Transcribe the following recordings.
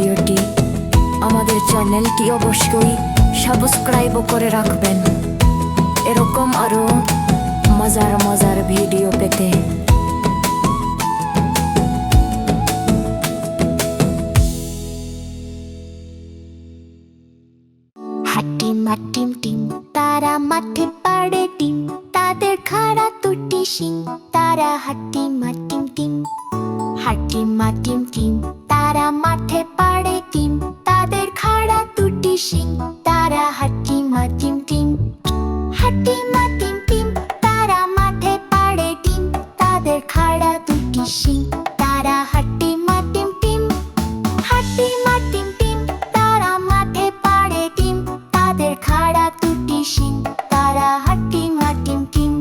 ভিডিওটি, আমাদের চ্যানেলটি অবশ্যই সাবস্ক্রাইব করে রাখবেন এরকম আরো মজার মজার ভিডিও পেতে। হাটিম হাটিম টিম তারা মাঠে পাড়ে টিম, তাদের খাড়া দুটি শিং, তারা হাটিম হাটিম টিম। হাটিম হাটিম টিম তারা মাঠে পাড়ে টিম, তাদের খাড়া দুটি শিং, তারা হাটিম হাটিম টিম। হাটিম হাটিম টিম তারা মাঠে পাড়ে টিম, তাদের খাড়া দুটি শিং, তারা হাটিম হাটিম টিম। হাটিম হাটিম টিম তারা মাঠে পাড়ে টিম, তাদের খাড়া দুটি শিং, তারা হাটিম হাটিম টিম।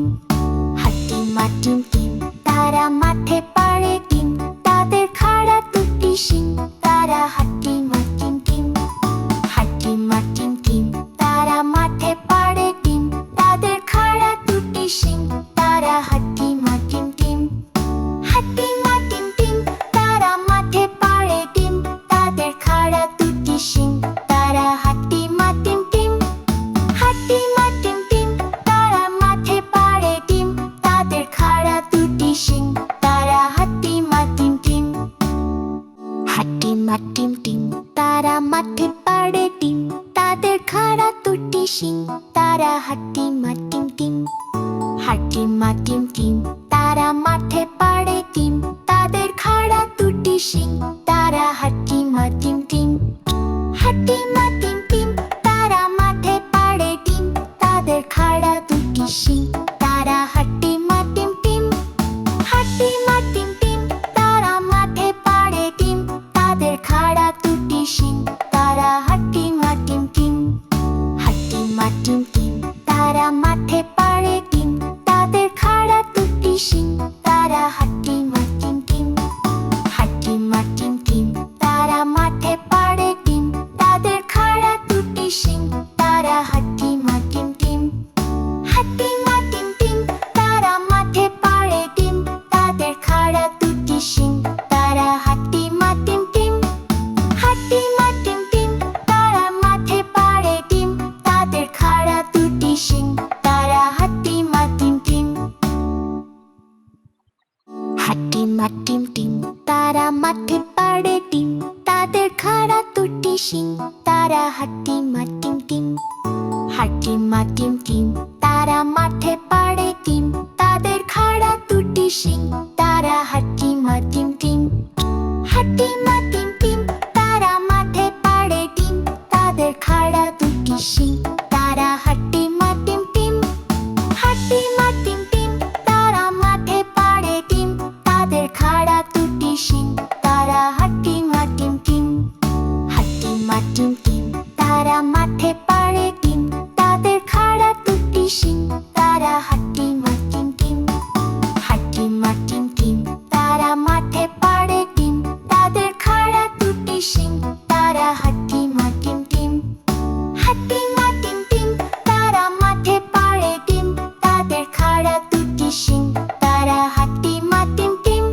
হাটিম হাটিম টিম তারা মাঠে পাড়ে টিম, তাদের খাড়া দুটি শিং, তারা হাটিম হাটিম টিম। হাটিম হাটিম টিম তারা মাঠে পাড়ে টিম, তাদের খাড়া দুটি শিং, তারা হাটিম হাটিম টিম। হাটিম হাটিম টিম তারা মাঠে পাড়ে টিম, তাদের খাড়া দুটি শিং, তারা হাটিম হাটিম টিম। হাটিম হাটিম টিম তারা মাঠে পাড়ে টিম, তাদের খাড়া দুটি শিং, তারা হাটিম হাটিম টিম। হাটিম হাটিম টিম তারা মাঠে পাড়ে টিম, তাদের খাড়া দুটি শিং, তারা হাটিম হাটিম টিম। হাটিম হাটিম টিম তারা মাঠে পাড়ে টিম, তাদের খাড়া দুটি শিং, তারা হাটিম হাটিম টিম। হাটিম হাটিম টিম তারা মাঠে পাড়ে টিম, তাদের খাড়া দুটি শিং, তারা হাটিম হাটিম টিম। হাটিম হাটিম টিম তারা মাঠে পাড়ে টিম, তাদের খাড়া দুটি শিং, তারা হাটিম হাটিম টিম। হাটিম হাটিম টিম তারা মাঠে পাড়ে টিম, তাদের খাড়া দুটি শিং, তারা হাটিম হাটিম টিম। হাটিম হাটিম টিম তারা মাঠে পাড়ে টিম, তাদের খাড়া দুটি শিং, তারা হাটিম হাটিম টিম। হাটিম হাটিম টিম তারা মাঠে পাড়ে টিম, তাদের খাড়া দুটি শিং, তারা হাটিম হাটিম টিম। হাটিম হাটিম টিম তারা মাঠে পাড়ে টিম, তাদের খাড়া দুটি শিং, তারা হাটিম হাটিম টিম। হাটিম হাটিম টিম তারা মাঠে পাড়ে টিম, তাদের খাড়া দুটি শিং, তারা হাটিম হাটিম টিম। হাটিম হাটিম টিম তারা মাঠে পাড়ে টিম, তাদের খাড়া দুটি শিং, তারা হাটিম হাটিম টিম। হাটিম হাটিম টিম তারা মাঠে পাড়ে টিম, তাদের খাড়া দুটি শিং, তারা হাটিম হাটিম টিম। হাটিম হাটিম টিম তারা মাঠে পাড়ে টিম, তাদের খাড়া দুটি শিং, তারা হাটিম হাটিম টিম। হাটিম হাটিম টিম তারা মাঠে পাড়ে টিম, তাদের খাড়া দুটি শিং, তারা হাটিম হাটিম টিম। হাটিম হাটিম টিম তারা মাঠে পাড়ে টিম, তাদের খাড়া দুটি শিং, তারা হাটিম হাটিম টিম। হাটিম হাটিম টিম তারা মাঠে পাড়ে টিম, তাদের খাড়া দুটি শিং, তারা হাটিম হাটিম টিম।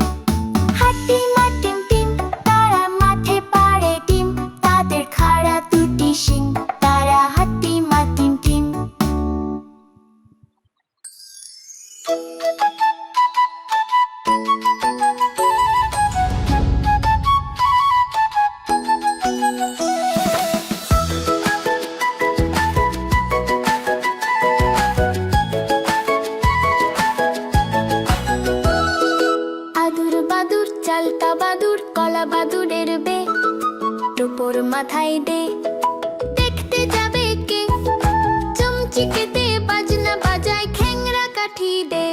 হাটিম হাটিম টিম তারা মাঠে পাড়ে টিম, তাদের খাড়া দুটি শিং, তারা হাটিম হাটিম টিম। আদুর বাদুর চালতা বাদুর কলা বাদুরের বে, টোপর মাথায় দে, দেখতে যাবে কে, চমচিকেতে বাজনা বাজায় খ্যাংরা কাঠি দে।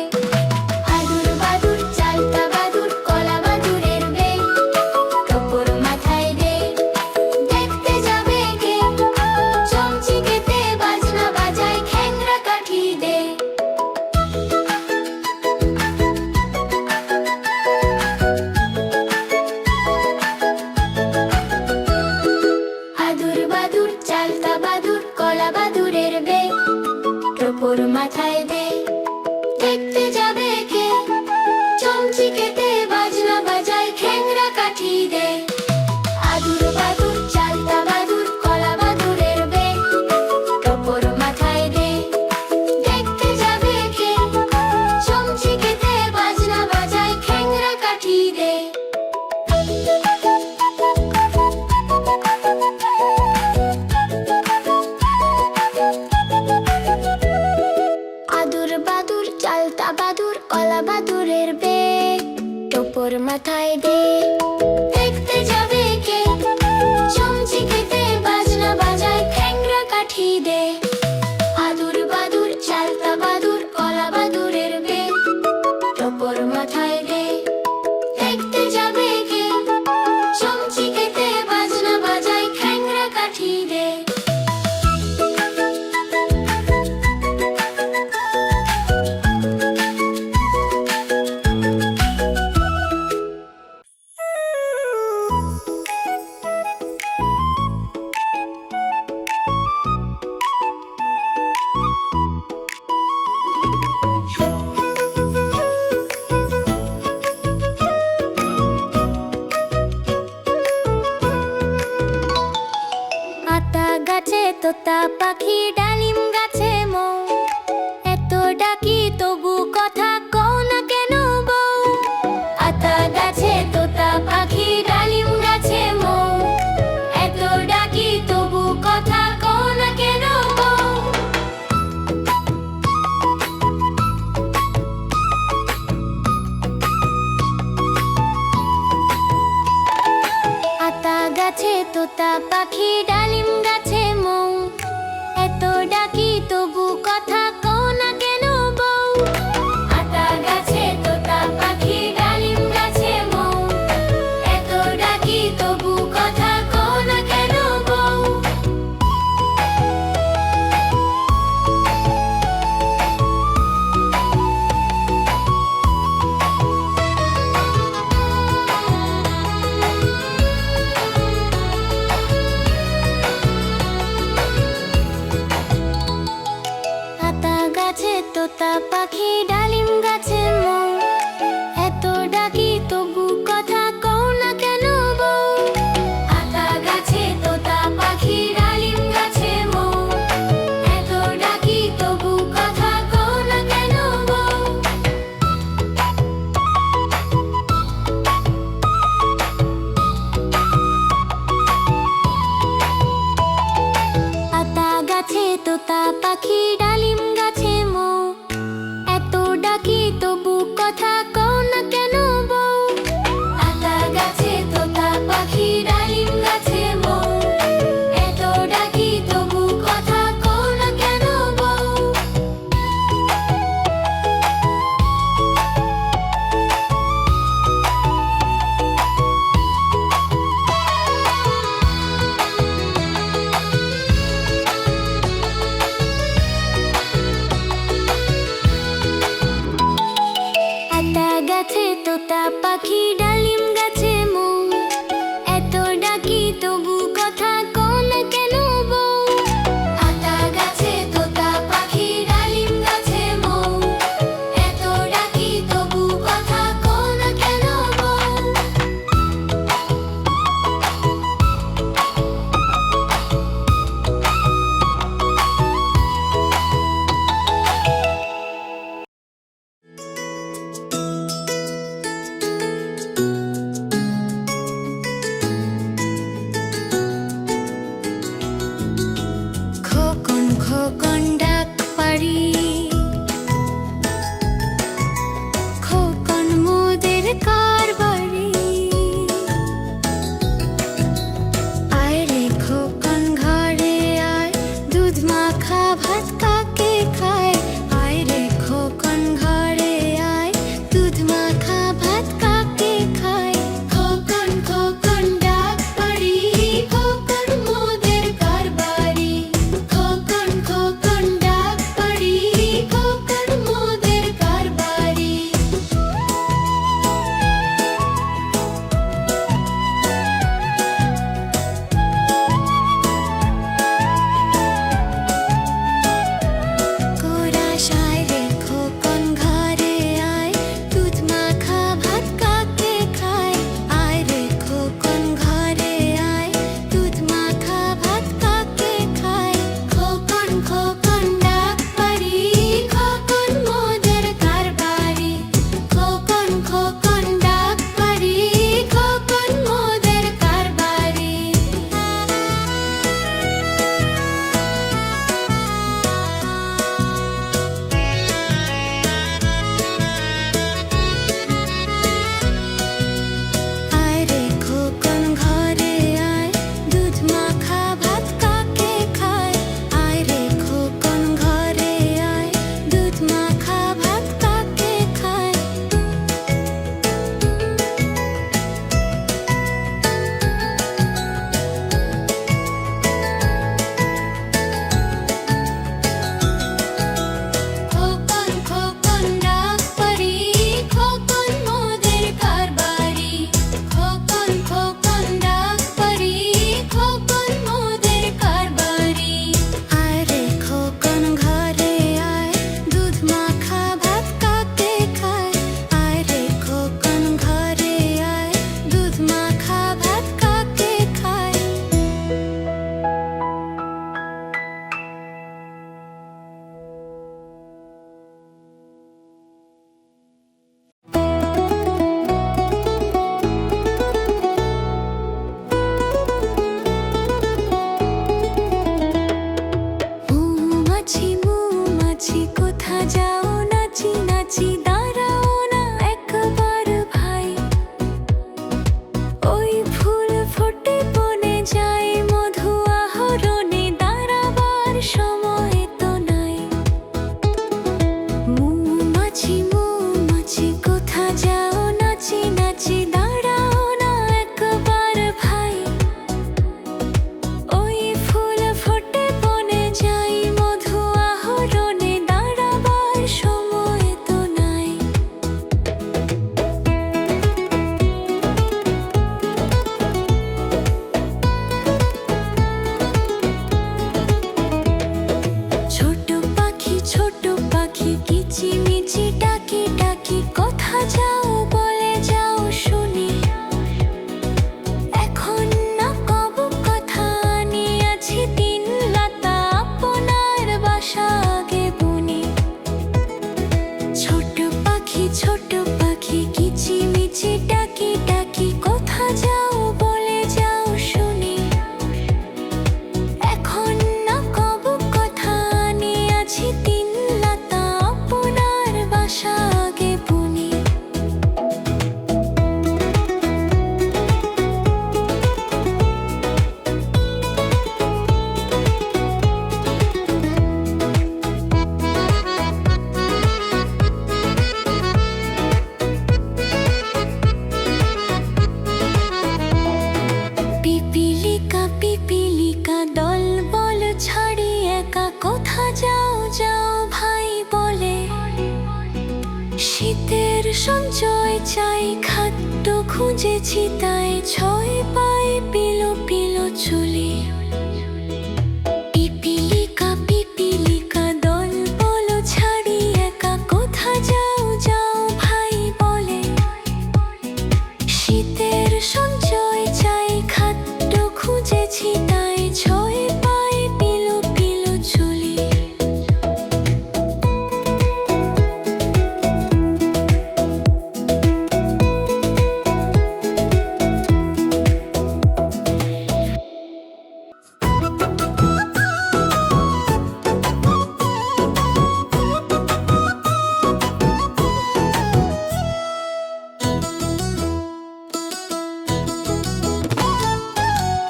আদুর বাদুর চালতা বাদুর কলা বাদুরের বে, টোপর মাথায় দে, দেখতে যাবে কে, চমচিকেতে বাজনা বাজায় খ্যাংরা কাঠি দে। আদুর বাদুর চালতা বাদুর কলা বাদুরের বে, টোপর মাথায় দে, দেখতে গাছে তোতা পাখি ডালিম গাছে মৌ এত ডাকি তবু কথা কও না কেন বউ আতা গাছে তোতা পাখি ডালিম গাছে মৌ এত ডাকি তবু কথা কও না কেন বউ আতা গাছে তোতা পাখি ডালিম গাছে মৌ এত ডাকি তবু কথা কও না কেন বউ আতা গাছে তোতা পাখি ডালিম গাছে মৌ এত ডাকি তবু কথা কও না কেন বউ আতা গাছে তোতা পাখি ডালিম গাছে মৌ এত ডাকি তবু কথা কও না কেন বউ আতা গাছে তোতা পাখি ডালিম গাছে মৌ এত ডাকি তবু কথা কও না কেন বউ আতা গাছে তোতা পাখি ডালিম গাছে মৌ এত সঞ্চয় চাই খাদ্য খুঁজেছি তাই ছয় পাই পিলো পিলো চুলি পিপিলিকা পিপিলিকা দল বলো ছাড়ি একা কোথা যাও যাও ভাই বলে শীতের সঞ্চয় চাই খাদ্য খুঁজেছি তাই ছয় পাই পিলো পিলো চুলি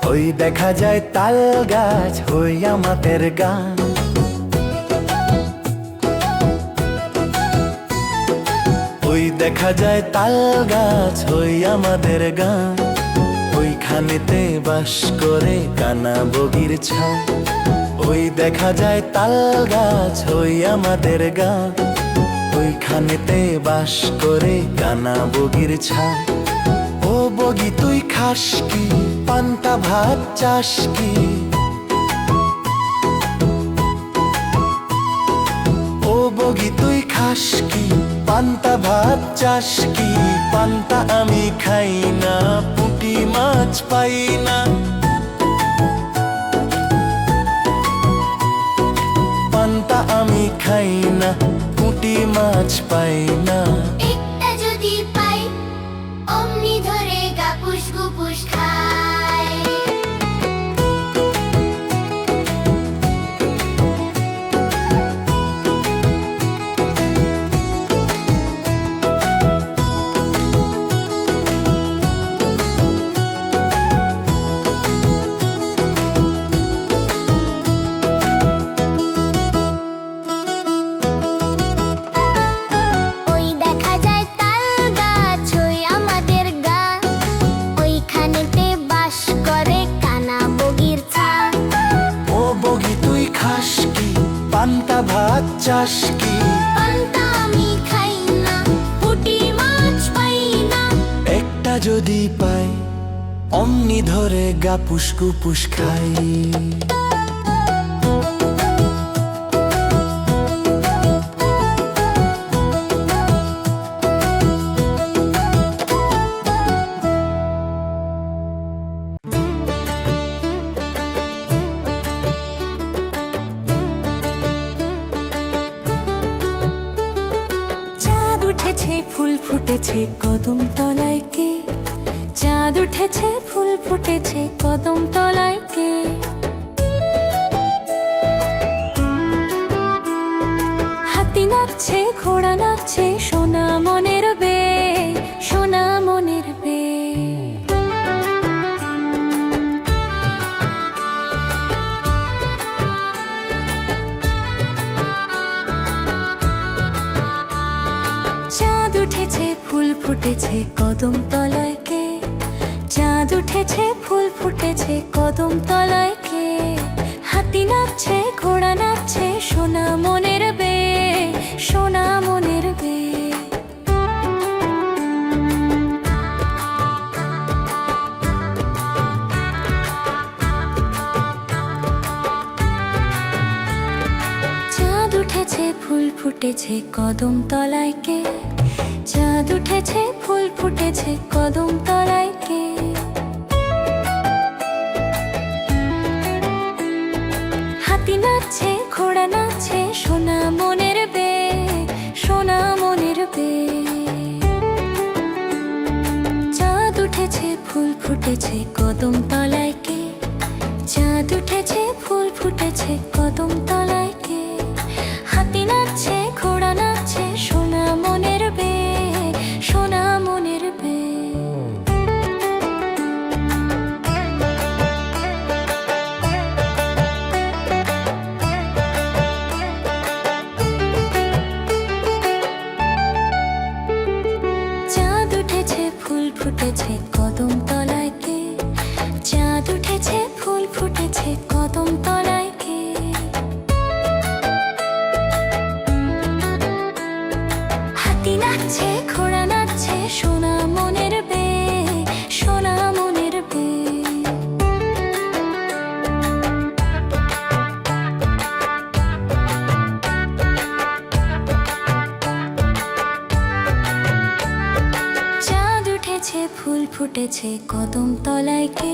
ওই দেখা যায় তাল গাছ হই আমাদের গান ওই দেখা যায় তাল গাছ হই আমাদের গান ওইখানেতে বাস করে কানা বগির ছান ওই দেখা যায় তাল গাছ হই আমাদের গান ওইখানেতে বাস করে কানা বগির ছান ও বগি তুই খাস কি পান্তা ভাত চাস কি ও বগি তুই খাস কি পান্তা ভাত চাস কি পান্তা আমি খাই না পুঁটি মাছ পাই না পান্তা আমি খাই না পুঁটি মাছ পাই না একটা যদি পাই অমনি ধরে গাপুস গুপুস খায় ওই দেখা যায় তাল গাছ ওই আমাদের গান ওইখানেতে বাস করে কানা বগির ছান ও বগি তুই খাস কি পান্তা ভাত চাস কি পান্তা আমি খাই না পুঁটি মাছ পাই না একটা যদি পাই অমনি ধরে গাপুস গুপুস খাই চাঁদ উঠেছে ফুল ফুটেছে কদম তলায় কে চাঁদ উঠেছে ফুল ফুটেছে কদম তলায় কে হাতি নাচছে ঘোড়া নাচছে সোনা মনের বে সোনা মনের বে চাঁদ উঠেছে ফুল ফুটেছে কদম তলায় কে চাঁদ উঠেছে ফুল ফুটেছে কদম তলায় কে হাতি নাচছে ঘোড়া নাচছে সোনা মনের বে সোনা মনের বে চাঁদ উঠেছে ফুল ফুটেছে কদম তলায় কে চাঁদ উঠেছে ফুল ফুটেছে কদম তলায় কে হাতি নাচছে ঘোড়া নাচছে সোনা মনের বে সোনা মনের বে চাঁদ উঠেছে ফুল ফুটেছে কদম তলায় কে চাঁদ উঠেছে ফুল ফুটেছে কদম তলায় কে হাতি নাচছে ঘোড়া নাচছে সোনা মনের বে সোনা মনের বে চাঁদ উঠেছে ফুল ফুটেছে কদম তলায় কে চাঁদ উঠেছে ফুল ফুটেছে কদম তলায় কে হাতি নাচছে ঘোড়া ফুটেছে কদম তলায় কে?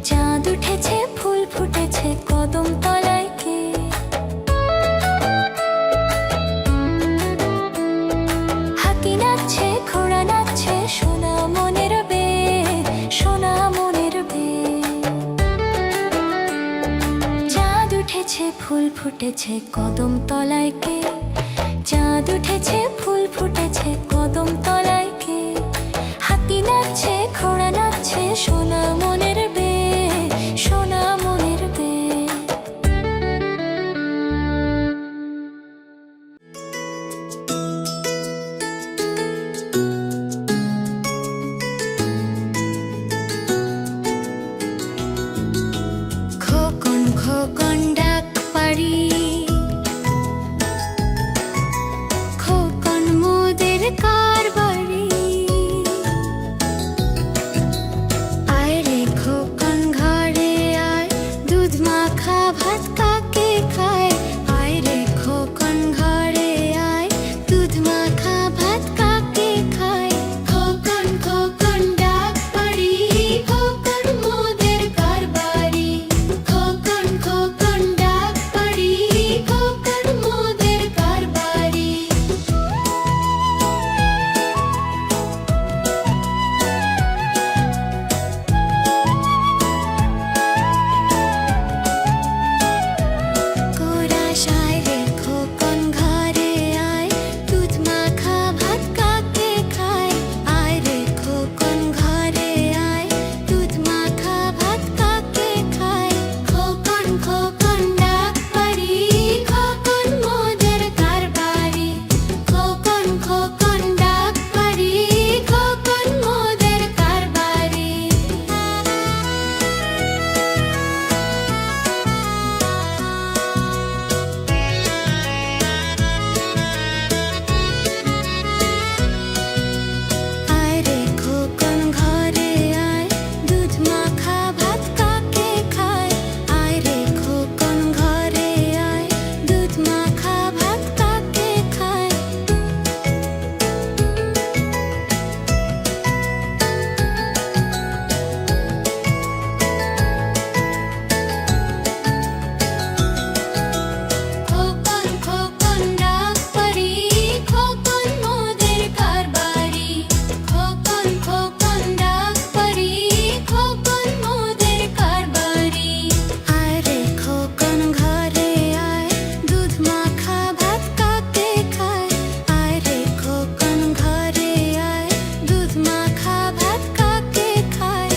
চাঁদ উঠেছে ফুল ফুটেছে কদম তলায় কে? হাতি নাচছে ঘোড়া নাচছে সোনা মনের বে, সোনা মনের বে। চাঁদ উঠেছে ফুল ফুটেছে কদম তলায় কে? চাঁদ উঠেছে ফুল ফুটেছে কদম তলায় কে? হাতি নাচছে ঘোড়া নাচছে সোনা মনের বে, সোনা মনের বে। খোকন খোকন ডাক পারি, খোকন মোদের কারবারি। আয় রে খোকন ঘরে আয়, দুধ মাখা ভাত কাকে খায়? আয় রে খোকন ঘরে আয়, দুধ মাখা ভাত কাকে খায়? খোকন খোকন ডাক পারি, খোকন মোদের কারবারি। খোকন খোকন ডাক পারি, খোকন মোদের কারবারি। কোরাস আয় রে খোকন ঘরে আয়, দুধ মাখা ভাত কাকে খায়? আয় রে খোকন ঘরে আয়, দুধ মাখা ভাত কাকে খায়? খোকন খোকন ডাক পারি, খোকন মোদের কারবারি। খোকন খোকন ডাক পারি, খোকন মোদের কারবারি। আয় রে খোকন ঘরে আয়, দুধ মাখা ভাত কাকে খায়? আয় রে খোকন ঘরে আয়, দুধ মাখা ভাত কাকে খায়? খোকন খোকন ডাক পারি, খোকন মোদের কারবারি। খোকন খোকন ডাক পারি, খোকন মোদের কারবারি। আয় রে খোকন ঘরে আয়, দুধ মাখা ভাত কাকে খায়? আয় রে খোকন ঘরে আয়, দুধ মাখা ভাত কাকে খায়?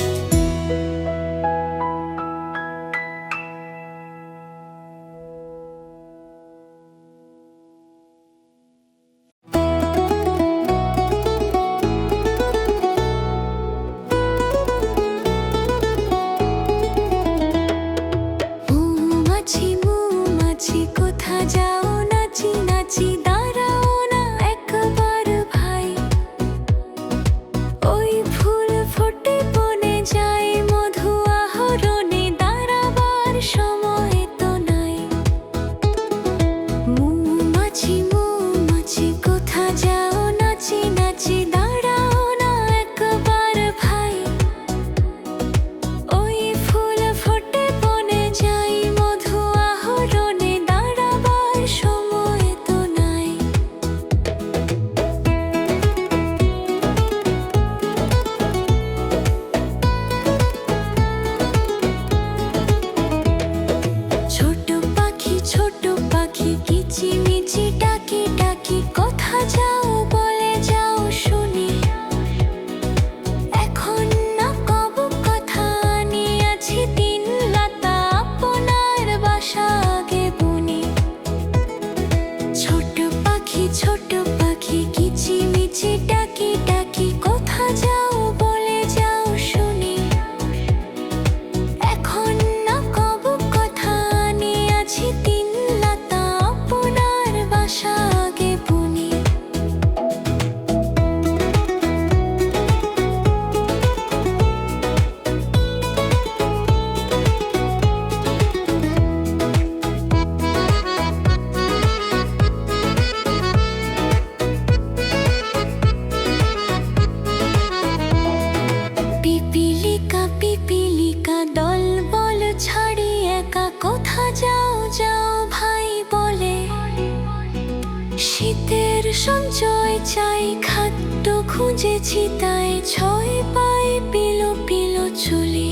মৌমাছি মৌমাছি কোথা যাও নাচি নাচি দাঁড়াও না একবার ভাই। ওই ফুল ফোটে বনে যায় মধু আহরণে দাঁড়াবার সময় তো নাই। মৌমাছি মৌমাছি কোথা যাও নাচি নাচি দাঁড়াও না একবার ভাই। ওই ফুল ফোটে বনে যাই মধু আহরণে দাঁড়াবার সময় তো নাই। ছোট পাখি কিচিমিচি ডাকি ডাকি কোথা যাও বলে যাও শুনি। এখন না কব কথা নিয়েছি তিন লতা আপনার বাসা আগে বুনি। ছোট পাখি কিচিমিচি ডাকি ডাকি কোথা যাও বলে যাও শুনি। এখন না কব কথা নিয়েছি তিন লতা আপনার বাসা আগে বুনি। সঞ্চয় চাই খাদ্য খুঁজেছি তাই ছয় পায়ে পিলো পিলো চলি